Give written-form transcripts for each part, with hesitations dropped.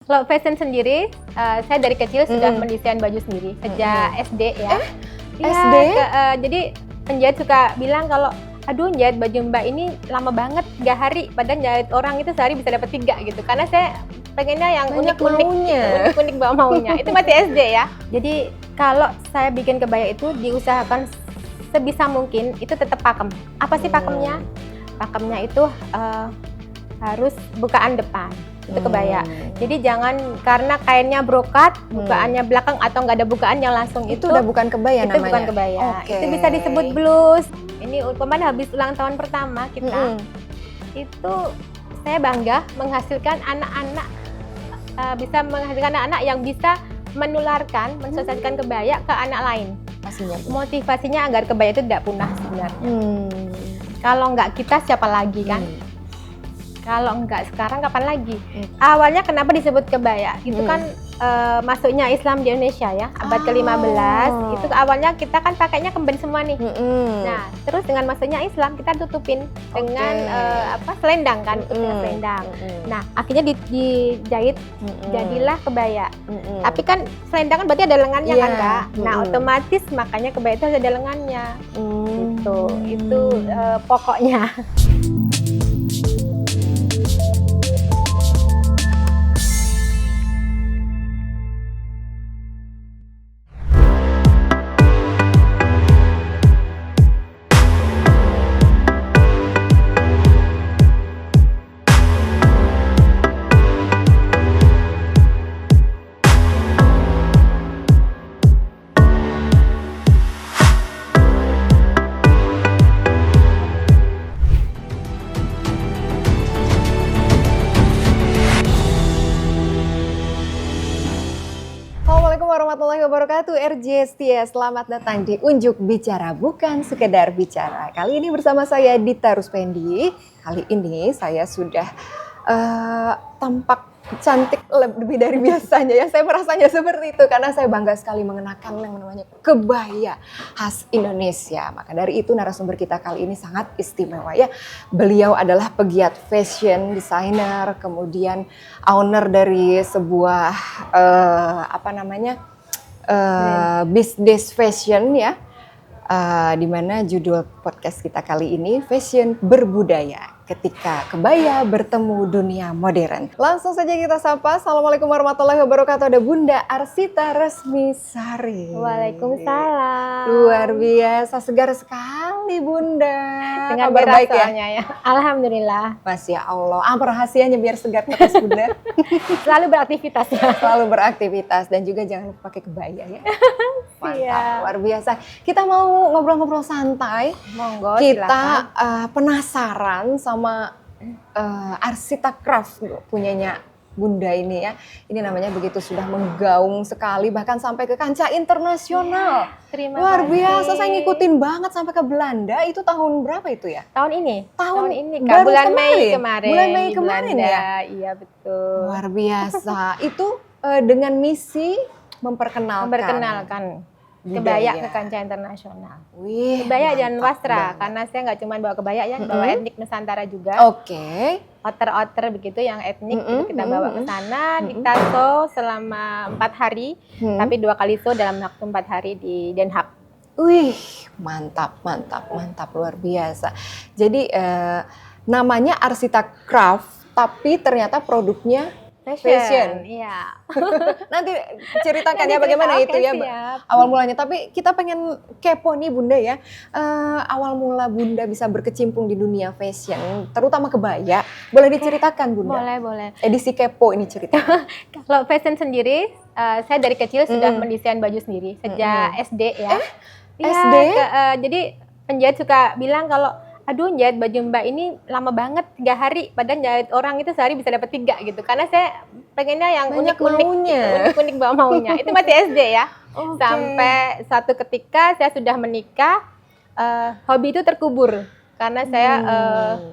Kalau fashion sendiri, saya dari kecil sudah mendesain baju sendiri sejak SD ya. SD? Jadi penjahit suka bilang kalau, aduh jahit baju Mbak ini lama banget 3 hari, padahal jahit orang itu sehari bisa dapat 3 gitu. Karena saya pengennya yang unik-unik bawa maunya. Itu masih SD ya. Jadi kalau saya bikin kebaya itu diusahakan sebisa mungkin itu tetap pakem. Apa sih pakemnya? Pakemnya itu harus bukaan depan. Itu kebaya. Jadi jangan karena kainnya brokat, bukaannya belakang atau nggak ada bukaan yang langsung itu udah bukan kebaya itu namanya. bukan kebaya. Okay. Itu bisa disebut blus. Ini kemarin habis ulang tahun pertama kita. Itu saya bangga menghasilkan anak-anak yang bisa menularkan, mensosialisasikan kebaya ke anak lain. Pastinya. Motivasinya agar kebaya itu tidak punah sebenarnya. Kalau nggak kita siapa lagi kan? Kalau enggak sekarang kapan lagi? Awalnya kenapa disebut kebaya? Itu kan masuknya Islam di Indonesia ya, abad ke-15. Itu awalnya kita kan pakainya kemben semua nih. Nah, terus dengan masuknya Islam kita tutupin dengan selendang kan, selendang. Nah, akhirnya dijahit jadilah kebaya. Tapi kan selendang kan berarti ada lengannya kan, Kak? Nah, otomatis makanya kebaya itu harus ada lengannya. Gitu. Itu pokoknya. Assalamualaikum warahmatullahi wabarakatuh. RJ Setia, selamat datang di Unjuk Bicara, bukan sekedar bicara. Kali ini bersama saya Dita Ruspendi. Kali ini saya sudah tampak cantik lebih dari biasanya ya. Saya merasanya seperti itu karena saya bangga sekali mengenakan yang namanya kebaya khas Indonesia. Maka dari itu narasumber kita kali ini sangat istimewa ya. Beliau adalah pegiat fashion, designer, kemudian owner dari sebuah business fashion ya. Di mana judul podcast kita kali ini Fashion Berbudaya, ketika kebaya bertemu dunia modern. Langsung saja kita sapa. Assalamualaikum warahmatullahi wabarakatuh. Ada Bunda Arsita Resmisari. Waalaikumsalam. Luar biasa, segar sekali Bunda. Dengan kabar baik ya? Alhamdulillah. Masya Allah. Apa rahasianya biar segar terus Bunda? Selalu beraktivitas ya. Selalu beraktivitas dan juga jangan lupa pakai kebaya ya. Mantap, luar biasa. Kita mau ngobrol-ngobrol santai. Monggo, kita penasaran sama Arsita Craft punyanya Bunda ini ya. Ini namanya begitu sudah menggaung sekali bahkan sampai ke kancah internasional. Terima luar kasih. biasa, saya ngikutin banget sampai ke Belanda. Itu tahun berapa itu ya? Tahun ini. Tahun ini baru bulan kemarin. Mei kemarin. Bulan Mei di kemarin Belanda. ya. Iya betul. Luar biasa. Itu dengan misi memperkenalkan kebaya ke kancah internasional. Wih, kebaya dan wastra, banget. karena saya nggak cuma bawa kebaya ya, bawa etnik Nusantara juga. Oke. Outer begitu yang etnik itu kita bawa ke sana, kita show selama 4 hari, tapi 2 kali show dalam waktu 4 hari di Den Haag. Wih, mantap, luar biasa. Jadi namanya Arsita Craft, tapi ternyata produknya fashion. Iya. Nanti ceritakan ya bagaimana itu ya siap. awal mulanya. Tapi kita pengen kepo nih Bunda ya. Awal mula Bunda bisa berkecimpung di dunia fashion, terutama kebaya. Boleh diceritakan Bunda? Boleh. Edisi kepo ini cerita. Kalau fashion sendiri, saya dari kecil sudah mendesain baju sendiri sejak SD ya. SD? Jadi penjahit suka bilang kalau, aduh jahit baju Mbak ini lama banget 3 hari, padahal jahit orang itu sehari bisa dapat 3 gitu. Karena saya pengennya yang unik-unik bawa maunya. Itu masih SD ya. Okay. Sampai suatu ketika saya sudah menikah, hobi itu terkubur. Karena saya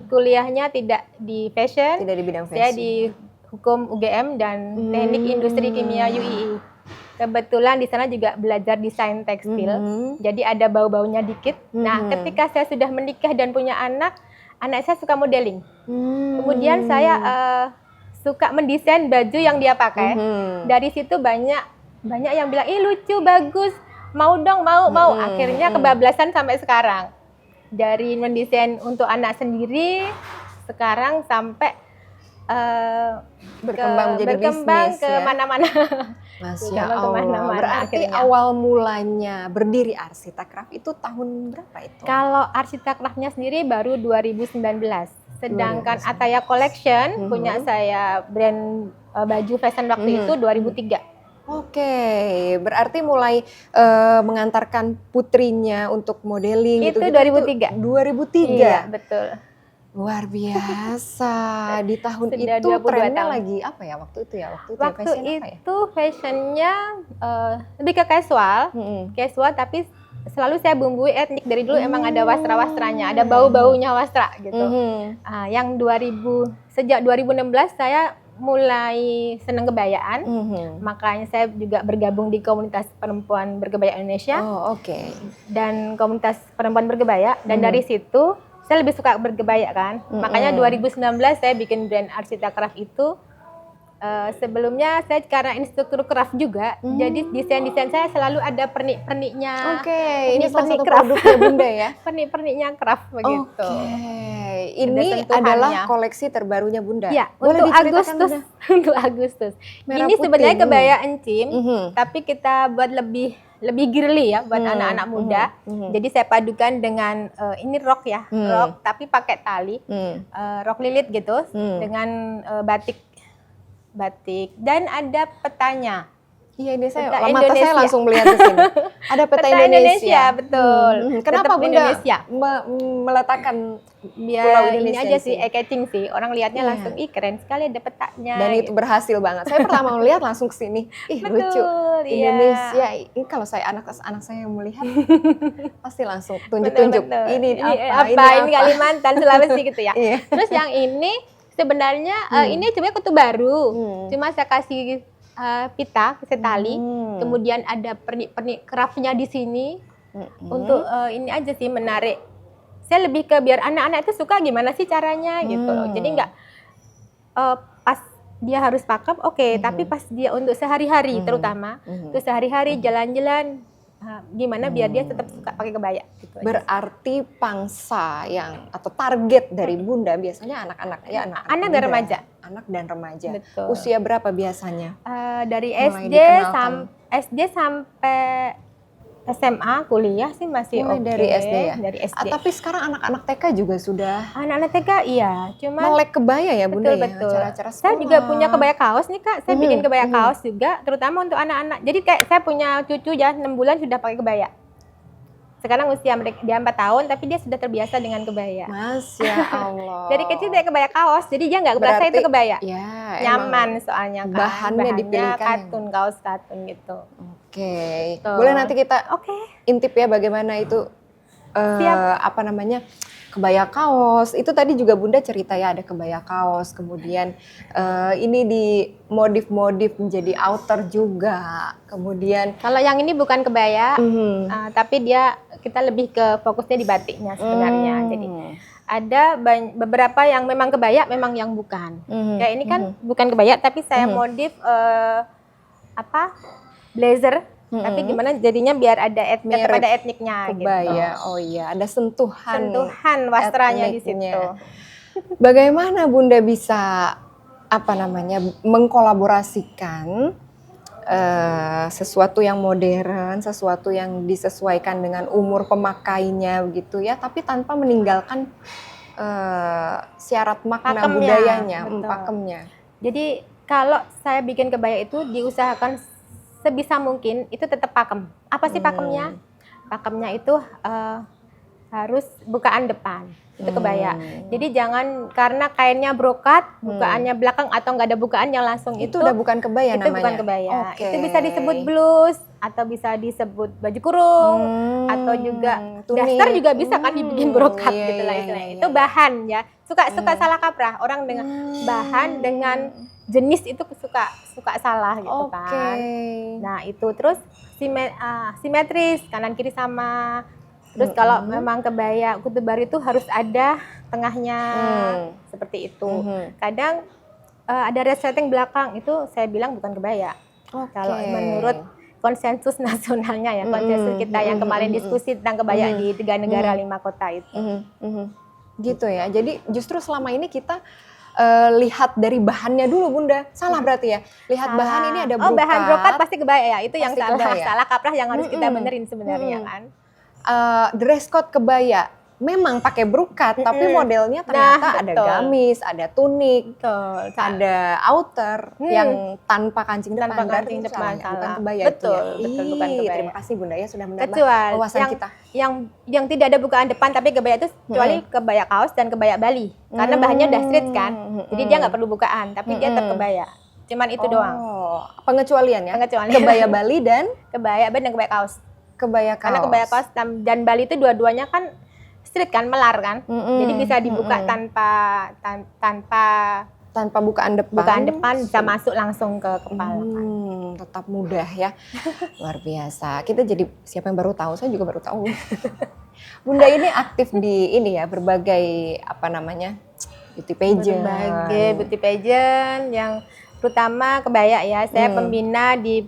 kuliahnya tidak di fashion, Tidak di bidang fashion. saya di hukum UGM dan teknik industri kimia UII. Kebetulan di sana juga belajar desain tekstil, jadi ada bau-baunya dikit. Nah, ketika saya sudah menikah dan punya anak saya suka modeling. Kemudian saya suka mendesain baju yang dia pakai. Dari situ banyak yang bilang, ih lucu, bagus, mau dong, mau. Akhirnya kebablasan sampai sekarang. Dari mendesain untuk anak sendiri, sekarang sampai berkembang menjadi berkembang bisnis ke ya. mana-mana. Masya Berkembang Allah. kemana-mana Berarti akhirnya. awal mulanya berdiri Arsitacraft itu tahun berapa itu? Kalau Arsitacraft-nya sendiri baru 2019. Sedangkan 2019. Ataya Collection punya saya brand baju fashion waktu itu 2003. Oke, berarti mulai mengantarkan putrinya untuk modeling Itu gitu. 2003. 2003. Iya, betul. Luar biasa. Di tahun Sudah itu 22 trennya tahun. lagi apa ya waktu itu ya? Waktu fashion apa ya? itu fashionnya lebih ke casual, tapi selalu saya bumbui etnik. Dari dulu emang ada wastra-wastranya, ada bau-baunya wastra gitu. Sejak 2016 saya mulai seneng kebayaan, makanya saya juga bergabung di komunitas perempuan berkebaya Indonesia. Oh, oke. Dan komunitas perempuan berkebaya, dan dari situ saya lebih suka berkebaya kan. Makanya 2019 saya bikin brand Arsitacraft itu. Sebelumnya saya karena instruktur craft juga, jadi desain-desain saya selalu ada pernik-perniknya. Oke, ini salah Pernik satu craft. produknya Bunda ya. Pernik-perniknya craft begitu. Oke, ini sentuhannya. adalah koleksi terbarunya Bunda. Ya, Boleh untuk diceritakan, Agustus. Bunda? Untuk Agustus. Merah Ini putih, sebenarnya kebaya encim, Mhm. tapi kita buat lebih girly ya buat anak-anak muda. Jadi saya padukan dengan ini rok ya, rok tapi pakai tali, rok lilit gitu, dengan batik dan ada petanya. Iya, ini saya Peta mata saya Indonesia. langsung melihat ke sini. Ada peta Indonesia. Betul. Kenapa Tetap Bunda Indonesia. meletakkan Biar Pulau ini Indonesia aja di sih, sini? eye-catching sih. Orang lihatnya Iya. langsung, ih keren sekali ada petanya. dan itu gitu. berhasil banget. Saya pertama melihat langsung ke sini. Ih, Betul, lucu. iya. Indonesia. Ini kalau saya anak saya yang melihat pasti langsung tunjuk-tunjuk. Betul. Ini apa? apa? Ini Kalimantan, Sulawesi gitu ya. Iya. Terus yang ini sebenarnya ini sebenarnya kutu baru. Cuma saya kasih pita, kasih tali. Kemudian ada pernik-pernik craftnya di sini. Untuk ini aja sih menarik. Saya lebih ke biar anak-anak itu suka gimana sih caranya gitu loh. Jadi nggak pas dia harus pakem, oke, tapi pas dia untuk sehari-hari terutama, terus sehari-hari jalan-jalan, gimana biar dia tetap suka pakai kebaya. Gitu aja. Berarti pangsa yang atau target dari Bunda biasanya anak-anak ya, Anak dan muda. remaja. Anak dan remaja. Betul. Usia berapa biasanya? Dari Mulai SD dikenalkan. SD sampai SMA, kuliah sih masih Mulai oke. dari SD ya? Dari SD. Tapi sekarang anak-anak TK juga sudah Anak-anak TK iya, cuman melek kebaya ya Bunda ya? betul. Acara-acara Saya sekolah. juga punya kebaya kaos nih Kak. Saya bikin kebaya kaos juga, terutama untuk anak-anak. Jadi kayak saya punya cucu ya 6 bulan sudah pakai kebaya. Sekarang usia dia 4 tahun, tapi dia sudah terbiasa dengan kebaya. Masya Allah. Dari kecil dia kebaya kaos, jadi dia nggak merasa Berarti- itu kebaya. Ya, Nyaman soalnya kan. bahannya dipilihkan yang- katun, kaos katun gitu. Oke. Tuh. Boleh nanti kita Oke. intip ya bagaimana itu Siap. apa namanya kebaya kaos. Itu tadi juga Bunda cerita ya ada kebaya kaos. Kemudian ini di modif menjadi outer juga. Kemudian Kalau yang ini bukan kebaya, tapi kita lebih ke fokusnya di batiknya sebenarnya. Jadi ada beberapa yang memang kebaya, memang yang bukan. Kayak ini kan bukan kebaya, tapi saya modif blazer. Tapi gimana jadinya biar ada tetap Mirip ada etniknya kebaya. gitu. Oh iya, ada sentuhan Wastranya di etniknya. situ. Bagaimana Bunda bisa mengkolaborasikan sesuatu yang modern, sesuatu yang disesuaikan dengan umur pemakainya begitu ya, tapi tanpa meninggalkan syarat makna Pakemnya, budayanya, betul. pakemnya. Jadi kalau saya bikin kebaya itu diusahakan sebisa mungkin itu tetap pakem. Apa sih pakemnya? Pakemnya itu harus bukaan depan. Itu kebaya. Jadi jangan karena kainnya brokat, bukaannya belakang atau nggak ada bukaan yang langsung Itu udah bukan kebaya itu namanya. bukan kebaya. Oke. Itu bisa disebut blus atau bisa disebut baju kurung atau juga tuning. daster juga bisa kan dibikin brokat Iya, gitu lah iya, istilahnya. iya, Itu iya. bahan ya. Suka salah kaprah orang dengan bahan dengan jenis itu suka salah gitu Oke. kan. Nah, itu terus simetris kanan kiri sama. Terus kalau memang kebaya kutu baru itu harus ada tengahnya seperti itu. Kadang ada resleting belakang itu saya bilang bukan kebaya. Kalau menurut konsensus nasionalnya ya, konsensus kita yang kemarin diskusi tentang kebaya di 3 negara 5 kota itu. Gitu ya. Jadi justru selama ini kita lihat dari bahannya dulu Bunda. Salah berarti ya. Lihat bahan ini ada brokat. Bahan brokat pasti kebaya ya. Itu yang kebaya. salah kaprah yang harus kita benerin sebenarnya kan. Dress code kebaya memang pakai brokat, tapi modelnya ternyata ada gamis, ada tunik, ada outer yang tanpa kancing depan. Bukan kebaya itu ya. Bukan kebaya. Terima kasih Bunda ya sudah menambah Kecuali wawasan kita. Yang tidak ada bukaan depan tapi kebaya itu kecuali kebaya kaos dan kebaya Bali. Karena bahannya udah street kan. Jadi dia nggak perlu bukaan, tapi dia tetap kebaya. Cuman itu doang. Pengecualian ya. Kebaya Bali dan kebaya kaos. Kebaya kaos. Karena kebaya kaos dan Bali itu dua-duanya kan street kan, melar kan. Jadi bisa dibuka tanpa bukaan depan. Bukaan depan bisa masuk langsung ke kepala. Tetap mudah ya. Luar biasa. Kita jadi siapa yang baru tahu? Saya juga baru tahu. Bunda ini aktif di ini ya, berbagai beauty pageant. Berbagai beauty pageant yang terutama kebaya ya. Saya pembina di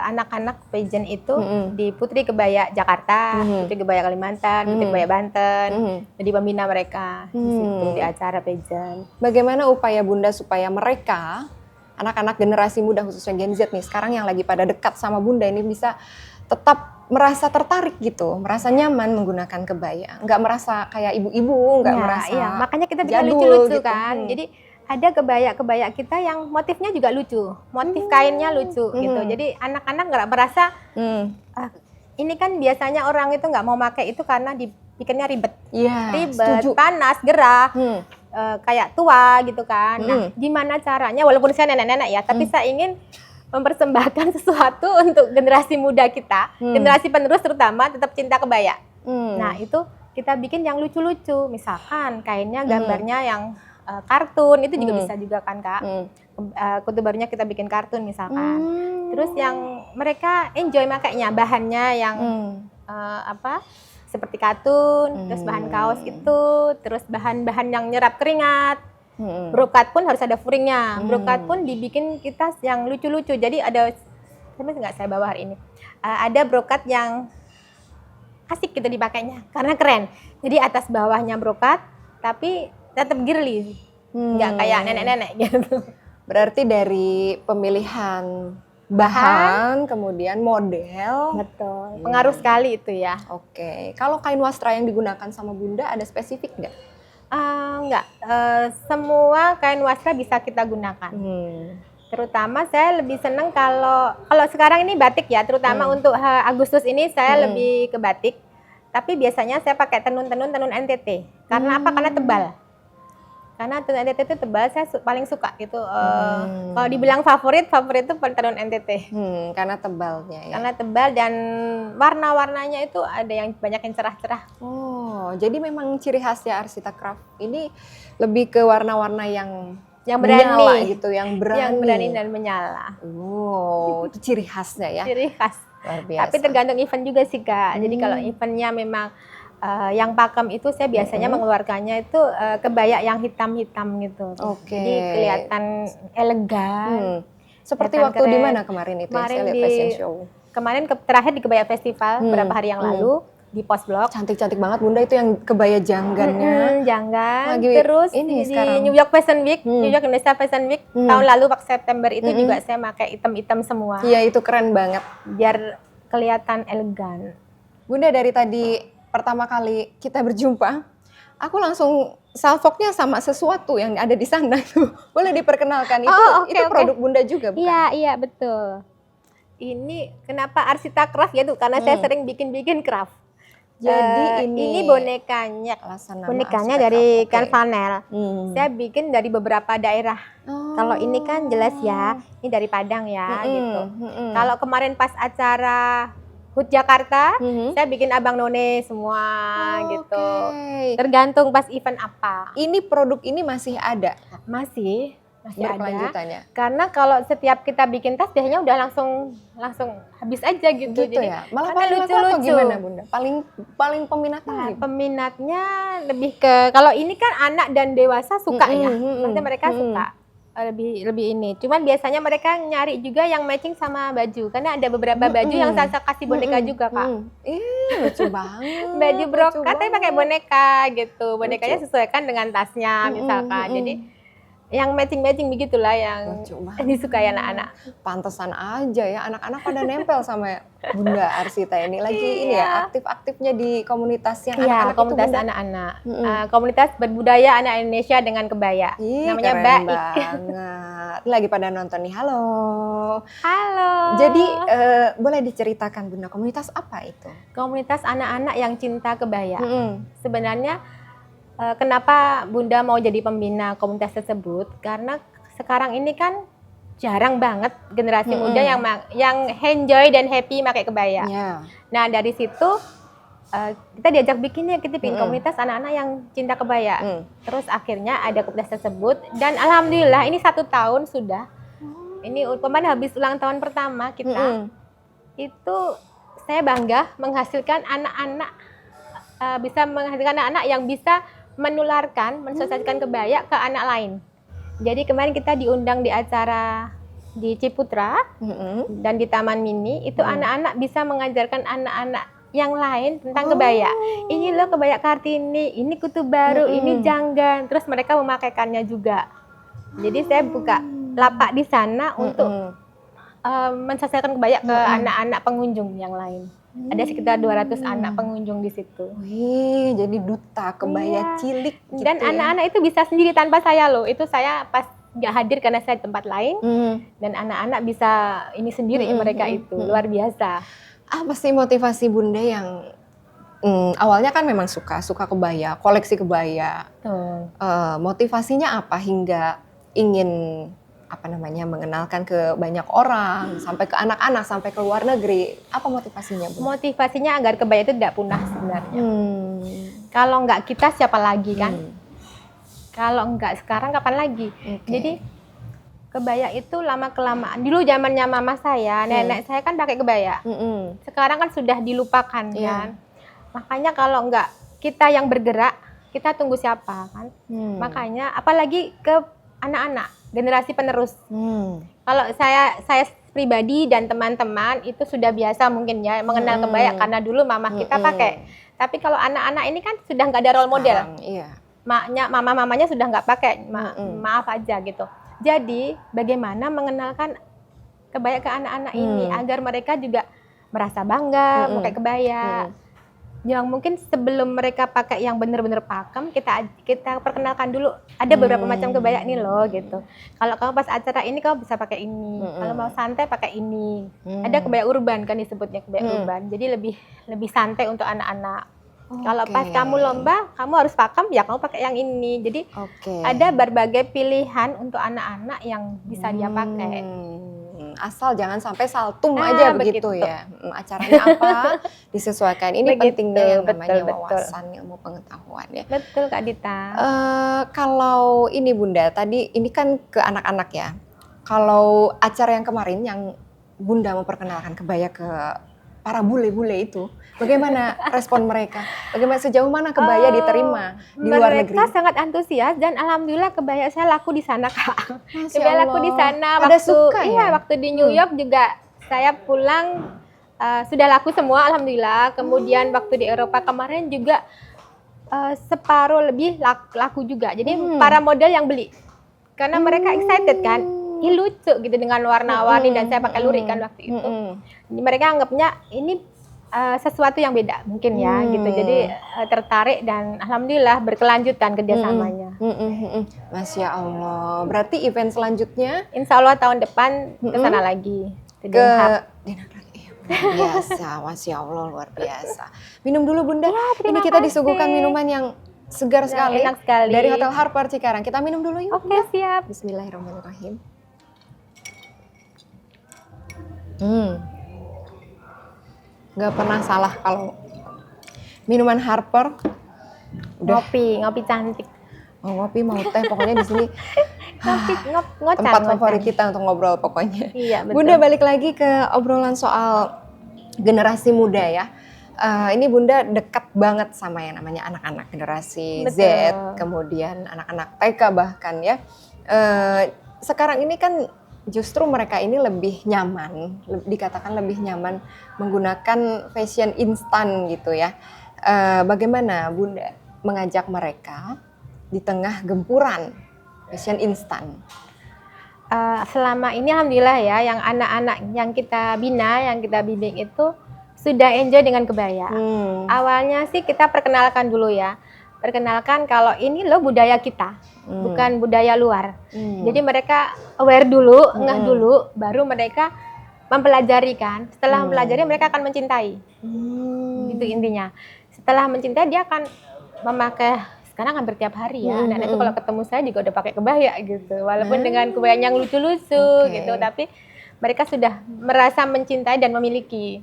anak-anak pageant itu di Putri Kebaya Jakarta, Putri Kebaya Kalimantan, Putri Kebaya Banten, jadi pembina mereka di situ di acara pageant. Bagaimana upaya Bunda supaya mereka, anak-anak generasi muda khususnya Gen Z nih, sekarang yang lagi pada dekat sama Bunda ini bisa tetap merasa tertarik gitu, merasa nyaman menggunakan kebaya, nggak merasa kayak ibu-ibu, nggak merasa makanya kita bikin jadul lucu-lucu gitu. kan. Jadi ada kebaya-kebaya kita yang motifnya juga lucu, motif kainnya lucu gitu. Jadi anak-anak nggak merasa ini kan biasanya orang itu nggak mau pakai itu karena dibikinnya ribet, setuju. Panas, gerah, kayak tua gitu kan. Nah, gimana caranya? Walaupun saya nenek-nenek ya, tapi saya ingin mempersembahkan sesuatu untuk generasi muda kita, generasi penerus terutama tetap cinta kebaya. Nah itu kita bikin yang lucu-lucu, misalkan kainnya gambarnya yang kartun itu juga bisa juga kan Kak. Kutu barunya kita bikin kartun misalkan. Terus yang mereka enjoy makainya bahannya yang seperti katun, terus bahan kaos itu, terus bahan-bahan yang nyerap keringat. Brokat pun harus ada furingnya. Brokat pun dibikin kita yang lucu-lucu. Jadi ada, nggak saya bawa hari ini. Ada brokat yang asik gitu dipakainya karena keren. Jadi atas bawahnya brokat, tapi tetap girly, nggak kayak nenek-nenek gitu. Berarti dari pemilihan bahan, kemudian model. Betul, pengaruh sekali itu ya. Oke, kalau kain wastra yang digunakan sama Bunda ada spesifik nggak? Enggak, semua kain wastra bisa kita gunakan. Terutama saya lebih seneng kalau sekarang ini batik ya, terutama untuk Agustus ini saya lebih ke batik. Tapi biasanya saya pakai tenun NTT. Karena apa? Karena tebal. Karena tenun NTT itu tebal, saya paling suka gitu. Kalau dibilang favorit itu tenun NTT. Karena tebalnya ya. Karena tebal dan warna-warnanya itu ada yang banyak yang cerah-cerah. Oh, jadi memang ciri khasnya Arsita Craft ini lebih ke warna-warna yang berani menyala gitu, yang berani dan menyala. Itu ciri khasnya ya. Ciri khas. Luar biasa. Tapi tergantung event juga sih Kak. Jadi kalau eventnya memang yang pakem itu saya biasanya mengeluarkannya itu kebaya yang hitam-hitam gitu. Jadi kelihatan elegan. Seperti waktu di mana kemarin itu? Kemarin di fashion show. Kemarin terakhir di Kebaya Festival beberapa hari yang lalu di Post Blok. Cantik-cantik banget Bunda itu yang kebaya janggannya. Janggan. Terus ini di sekarang New York Fashion Week, New York Indonesia Fashion Week tahun lalu waktu September itu juga saya pakai hitam-hitam semua. Iya, itu keren banget. Biar kelihatan elegan. Bunda, dari tadi pertama kali kita berjumpa, aku langsung salfoknya sama sesuatu yang ada di sana tuh. Boleh diperkenalkan itu produk Bunda juga bukan? Iya betul. Ini kenapa Arsita Craft ya tuh? Karena saya sering bikin craft. Jadi ini bonekanya dari kain flanel. Saya bikin dari beberapa daerah. Kalau ini kan jelas ya, ini dari Padang ya gitu. Kalau kemarin pas acara HUT Jakarta, saya bikin Abang None semua gitu. Tergantung pas event apa. Ini produk ini masih ada? Masih. masih ada. berkelanjutannya. Karena kalau setiap kita bikin tas biasanya udah langsung habis aja gitu. Gitu Jadi ya. Malah karena paling laku atau lucu-lucu. gimana Bunda? Paling peminatnya Nah, gimana? peminatnya lebih ke kalau ini kan anak dan dewasa suka ya. Maksudnya mereka suka lebih ini. Cuman biasanya mereka nyari juga yang matching sama baju karena ada beberapa baju yang saya kasih boneka juga, Kak. Lucu banget. Baju lucu brokat tapi pakai banget. boneka gitu. Bonekanya Lucu. sesuaikan dengan tasnya misalkan. Jadi yang matching begitulah yang Lucu banget. disukai anak-anak. Pantesan aja ya anak-anak pada nempel sama Bunda Arsita ini lagi ini ya aktif-aktifnya di komunitas yang Iya, anak-anak komunitas itu Bunda. anak-anak. Komunitas berbudaya anak Indonesia dengan kebaya. Ih, Namanya keren Baik. banget. Lagi pada nonton nih. Halo. Halo. Jadi boleh diceritakan Bunda komunitas apa itu? Komunitas anak-anak yang cinta kebaya. Sebenarnya kenapa Bunda mau jadi pembina komunitas tersebut? Karena sekarang ini kan jarang banget generasi muda yang enjoy dan happy pakai kebaya. Yeah. Nah dari situ kita diajak bikin komunitas anak-anak yang cinta kebaya. Terus akhirnya ada komunitas tersebut dan alhamdulillah ini 1 tahun sudah. Ini kemarin habis ulang tahun pertama kita. Itu saya bangga menghasilkan anak-anak bisa menghasilkan anak-anak yang bisa menularkan, mensosialisasikan kebaya ke anak lain. Jadi kemarin kita diundang di acara di Ciputra dan di Taman Mini, itu anak-anak bisa mengajarkan anak-anak yang lain tentang kebaya. Ini loh kebaya Kartini, ini kutu baru, ini janggan. Terus mereka memakaikannya juga. Jadi saya buka lapak di sana untuk mensosialisasikan kebaya ke anak-anak pengunjung yang lain. Ada sekitar 200 anak pengunjung di situ. Wih, jadi duta kebaya cilik gitu. Dan anak-anak itu bisa sendiri tanpa saya loh. Itu saya pas nggak hadir karena saya di tempat lain. Dan anak-anak bisa ini sendiri mereka itu. Luar biasa. Apa sih motivasi Bunda yang awalnya kan memang suka kebaya, koleksi kebaya. Motivasinya apa hingga ingin mengenalkan ke banyak orang, sampai ke anak-anak, sampai ke luar negeri. Apa motivasinya, Bu? Motivasinya agar kebaya itu tidak punah sebenarnya. Kalau nggak kita siapa lagi kan? Kalau nggak sekarang kapan lagi? Jadi kebaya itu lama-kelamaan. Dulu zamannya mama saya, nenek saya kan pakai kebaya. Sekarang kan sudah dilupakan kan. Makanya kalau nggak kita yang bergerak, kita tunggu siapa kan? Makanya apalagi ke anak-anak. Generasi penerus. Kalau saya pribadi dan teman-teman itu sudah biasa mungkin ya mengenal kebaya karena dulu mama kita pakai. Tapi kalau anak-anak ini kan sudah nggak ada role model. Mamanya sudah nggak pakai. Maaf aja gitu. Jadi bagaimana mengenalkan kebaya ke anak-anak ini agar mereka juga merasa bangga pakai kebaya. Yang mungkin sebelum mereka pakai yang benar-benar pakem, kita perkenalkan dulu ada beberapa macam kebaya nih loh gitu. Kalau kamu pas acara ini kamu bisa pakai ini. Kalau mau santai pakai ini. Ada kebaya urban kan disebutnya kebaya urban. Jadi lebih santai untuk anak-anak. Kalau pas kamu lomba, kamu harus pakem ya kamu pakai yang ini. Jadi ada berbagai pilihan untuk anak-anak yang bisa dia pakai. Asal jangan sampai saltum aja begitu ya. Acaranya apa disesuaikan. Ini pentingnya yang namanya wawasan, ilmu pengetahuan ya. Betul Kak Dita. Kalau ini Bunda, tadi ini kan ke anak-anak ya. Kalau acara yang kemarin yang Bunda memperkenalkan kebaya ke para bule-bule itu, bagaimana respon mereka? Bagaimana sejauh mana kebaya diterima di luar negeri? Mereka sangat antusias dan alhamdulillah kebaya saya laku di sana Kak. Kebaya laku di sana waktu di New York juga saya pulang sudah laku semua alhamdulillah. Kemudian waktu di Eropa kemarin juga separuh lebih laku juga. Jadi para model yang beli karena mereka excited kan. Ini lucu gitu dengan warna-warni dan saya pakai lurik kan waktu itu. Jadi mereka anggapnya ini sesuatu yang beda mungkin ya gitu. Jadi tertarik dan alhamdulillah berkelanjutan kerjasamanya. Masya Allah. Berarti event selanjutnya? Insya Allah tahun depan ke sana lagi. Ke Den Haag lagi. Luar biasa, Masya Allah luar biasa. Minum dulu Bunda. Ini kita disuguhkan minuman yang segar sekali. Enak sekali. Dari Hotel Harper Cikarang. Kita minum dulu yuk. Oke, siap. Bismillahirrahmanirrahim. Gak pernah salah kalau minuman Harper. Ngopi cantik. Mau ngopi mau teh pokoknya di sini Ngocan. Tempat favorit kita untuk ngobrol pokoknya. Iya, betul. Bunda balik lagi ke obrolan soal generasi muda ya. Ini Bunda dekat banget sama yang namanya anak-anak generasi Z, Betul. kemudian anak-anak TK bahkan ya. Sekarang ini kan justru mereka ini lebih nyaman, dikatakan lebih nyaman menggunakan fashion instan gitu ya. Bagaimana Bunda mengajak mereka di tengah gempuran fashion instan? Selama ini alhamdulillah ya, yang anak-anak yang kita bina, yang kita bimbing itu sudah enjoy dengan kebaya. Awalnya sih kita perkenalkan dulu ya. Perkenalkan kalau ini loh budaya kita, bukan budaya luar. Jadi mereka aware dulu, ngeh dulu, baru mereka mempelajari kan. Setelah mempelajari mereka akan mencintai. Gitu intinya. Setelah mencintai dia akan memakai, sekarang hampir tiap hari ya. Anak-anak itu kalau ketemu saya juga udah pakai kebaya gitu. Walaupun dengan kebaya yang lucu-lucu gitu, tapi mereka sudah merasa mencintai dan memiliki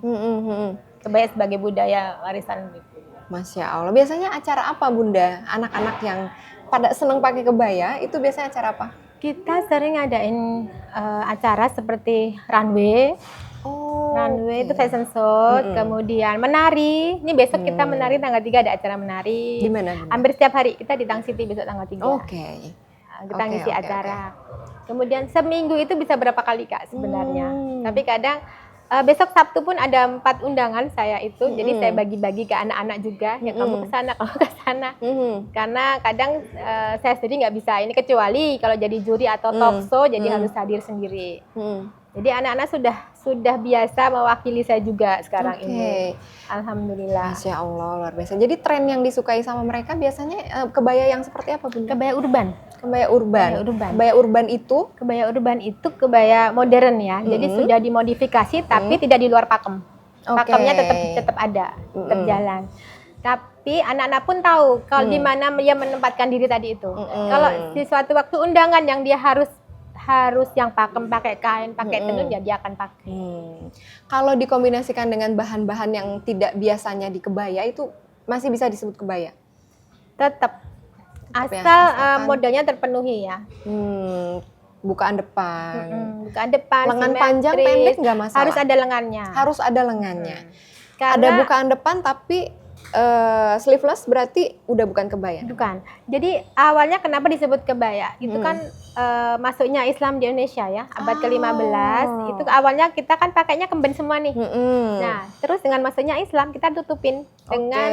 kebaya sebagai budaya warisan gitu. Masya Allah. Biasanya acara apa Bunda? Anak-anak yang pada seneng pakai kebaya itu biasanya acara apa? Kita sering ngadain acara seperti runway. Runway itu fashion show, kemudian menari. Ini besok kita menari tanggal 3 ada acara menari. Di mana? Hampir setiap hari kita di Tang City besok tanggal 3. Kita ngisi acara. Kemudian seminggu itu bisa berapa kali Kak sebenarnya. Tapi kadang besok Sabtu pun ada 4 undangan saya itu. Jadi saya bagi-bagi ke anak-anak juga. Ya kamu ke sana, kamu ke sana. Karena kadang saya sendiri nggak bisa ini, kecuali kalau jadi juri atau talk show jadi harus hadir sendiri. Jadi anak-anak sudah biasa mewakili saya juga sekarang ini. Alhamdulillah. Masya Allah, luar biasa. Jadi tren yang disukai sama mereka biasanya kebaya yang seperti apa Bunda? Kebaya urban. Kebaya urban. Kebaya urban itu? Kebaya urban itu kebaya modern ya. Jadi sudah dimodifikasi tapi tidak di luar pakem. Pakemnya tetap ada, tetap jalan. Tapi anak-anak pun tahu kalau di mana dia menempatkan diri tadi itu. Kalau di suatu waktu undangan yang dia harus yang pakem, pakai kain, pakai tenun, ya dia akan pakai. Kalau dikombinasikan dengan bahan-bahan yang tidak biasanya di kebaya itu masih bisa disebut kebaya? Tetap. Asal modelnya terpenuhi ya. Bukaan depan. Bukaan depan, lengan panjang pendek nggak masalah? Harus ada lengannya. Harus ada lengannya. Karena ada bukaan depan tapi sleeveless berarti udah bukan kebaya? Bukan. Jadi awalnya kenapa disebut kebaya? Itu kan masuknya Islam di Indonesia ya, abad ke-15. Itu awalnya kita kan pakainya kemben semua nih. Nah, terus dengan masuknya Islam kita tutupin dengan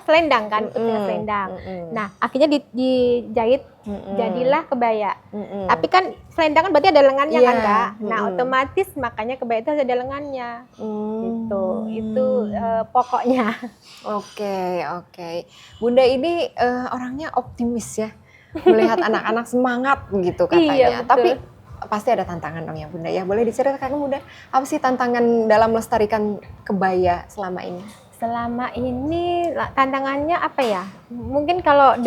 selendang kan, tutupin selendang. Nah, akhirnya dijahit jadilah kebaya. Tapi kan selendang kan berarti ada lengannya kan Kak. Nah, otomatis makanya kebaya itu ada lengannya. Gitu. Itu pokoknya. Oke. Bunda ini orangnya optimis ya. Melihat anak-anak semangat begitu katanya. Iya, betul. Tapi pasti ada tantangan dong ya Bunda ya. Boleh diceritakan Bunda, apa sih tantangan dalam melestarikan kebaya selama ini? Selama ini tantangannya apa ya? Mungkin kalau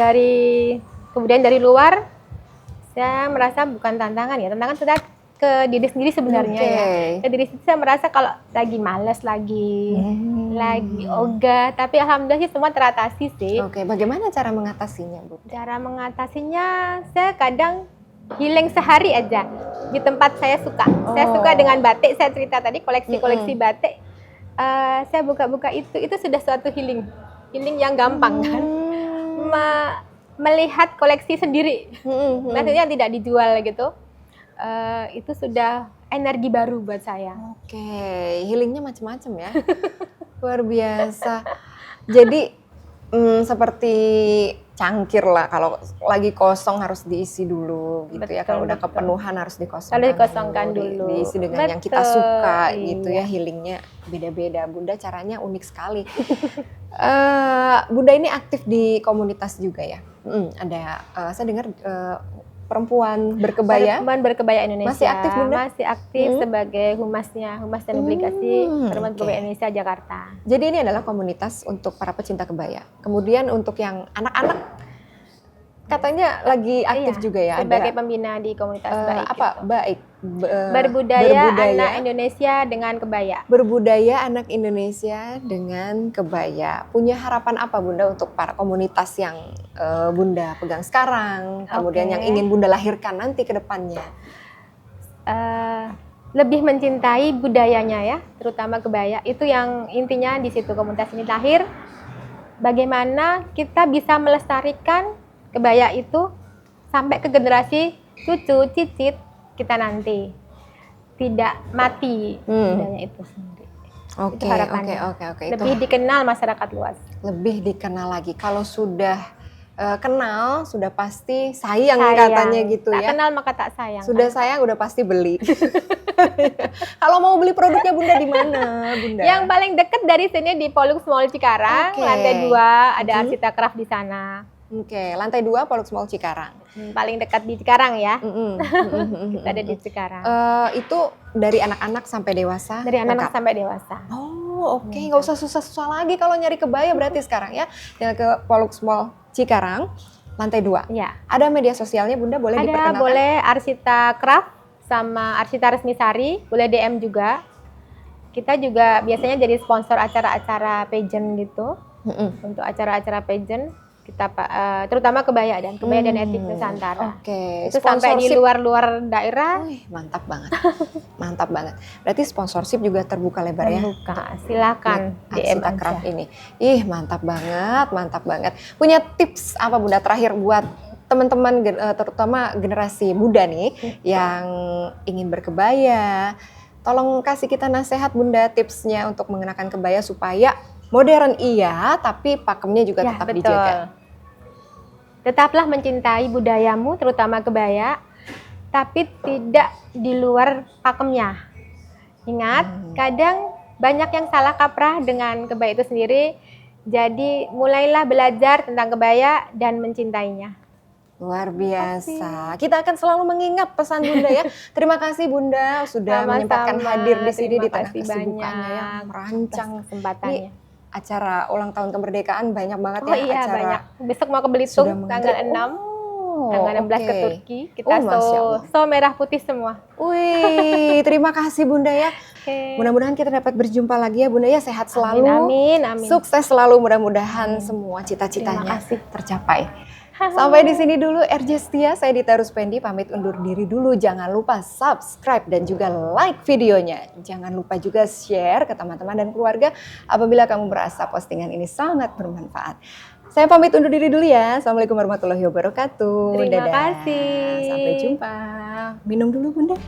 kemudian dari luar saya merasa bukan tantangan ya. Tantangan sudah ke diri sendiri sebenarnya ya. Ke diri sendiri saya merasa kalau lagi malas, lagi ogah, tapi alhamdulillah sih semua teratasi sih. Bagaimana cara mengatasinya, Bu? Cara mengatasinya saya kadang healing sehari aja di tempat saya suka. Saya suka dengan batik, saya cerita tadi koleksi-koleksi batik. Saya buka-buka itu sudah suatu healing yang gampang kan. Melihat koleksi sendiri, maksudnya tidak dijual gitu. Itu sudah energi baru buat saya. Healingnya macam-macam ya. Luar biasa. Jadi seperti cangkir lah, kalau lagi kosong harus diisi dulu gitu ya. Kalau udah kepenuhan harus dikosongkan dulu. Diisi dengan yang kita suka gitu ya. Healingnya beda-beda. Bunda caranya unik sekali. Bunda ini aktif di komunitas juga ya. Ada saya dengar perempuan berkebaya Indonesia. Masih aktif Bunda? Masih aktif sebagai humas dan obligasi perempuan berkebaya Indonesia Jakarta. Jadi ini adalah komunitas untuk para pecinta kebaya. Kemudian untuk yang anak-anak katanya lagi aktif juga ya. Sebagai pembina di komunitas Baik. Baik? Berbudaya anak Indonesia dengan kebaya. Berbudaya anak Indonesia dengan kebaya. Punya harapan apa Bunda untuk para komunitas yang Bunda pegang sekarang, kemudian yang ingin Bunda lahirkan nanti ke depannya? Lebih mencintai budayanya ya, terutama kebaya. Itu yang intinya di situ komunitas ini lahir. Bagaimana kita bisa melestarikan kebaya itu sampai ke generasi cucu, cicit kita nanti, tidak mati budaya itu sendiri. Oke. Lebih dikenal masyarakat luas. Lebih dikenal lagi. Kalau sudah kenal, sudah pasti sayang katanya gitu tak ya. Kenal maka tak sayang. Sudah sayang, udah pasti beli. Kalau mau beli produknya Bunda di mana, Bunda? Yang paling dekat dari sini di Pollux Mall Cikarang, lantai 2 ada Arsita Craft di sana. Oke, lantai 2 Pollux Mall Cikarang. Paling dekat di Cikarang ya. Kita ada di Cikarang. Itu dari anak-anak sampai dewasa? Dari anak-anak sampai dewasa. Oh, oke. Nggak usah susah-susah lagi kalau nyari kebaya berarti sekarang ya. Tinggal ke Pollux Mall Cikarang, lantai 2. Ya. Ada media sosialnya Bunda, boleh diperkenalkan? Ada, boleh Arsita Craft sama Arsita Resmi Sari, boleh DM juga. Kita juga biasanya jadi sponsor acara-acara pageant gitu. Untuk acara-acara pageant. Kita terutama kebaya dan etik Nusantara. Oke. Itu sampai di luar-luar daerah. Wih, mantap banget. Mantap banget. Berarti sponsorship juga terbuka lebar ya? Terbuka. Silakan DM Arsita Craft ini. Ih, mantap banget, mantap banget. Punya tips apa Bunda terakhir buat teman-teman terutama generasi muda nih yang ingin berkebaya? Tolong kasih kita nasihat Bunda, tipsnya untuk mengenakan kebaya supaya modern iya, tapi pakemnya juga tetap dijaga. Tetaplah mencintai budayamu, terutama kebaya, tapi tidak di luar pakemnya. Ingat, kadang banyak yang salah kaprah dengan kebaya itu sendiri. Jadi mulailah belajar tentang kebaya dan mencintainya. Luar biasa. Kita akan selalu mengingat pesan Bunda ya. Terima kasih Bunda sudah menyempatkan hadir di sini di tengah kesibukannya ya, merancang kesempatannya. Acara ulang tahun kemerdekaan banyak banget ya acara. Banyak. Besok mau ke Belitung tanggal 6. Tanggal 16 ke Turki. Kita show merah putih semua. Wih, terima kasih Bunda ya. Mudah-mudahan kita dapat berjumpa lagi ya Bunda ya. Sehat selalu. Amin. Sukses selalu, mudah-mudahan semua cita-citanya tercapai. Sampai di sini dulu RJ Setia, saya Dita Ruspendi pamit undur diri dulu. Jangan lupa subscribe dan juga like videonya. Jangan lupa juga share ke teman-teman dan keluarga apabila kamu merasa postingan ini sangat bermanfaat. Saya pamit undur diri dulu ya. Assalamualaikum warahmatullahi wabarakatuh. Terima kasih. Sampai jumpa. Minum dulu Bunda.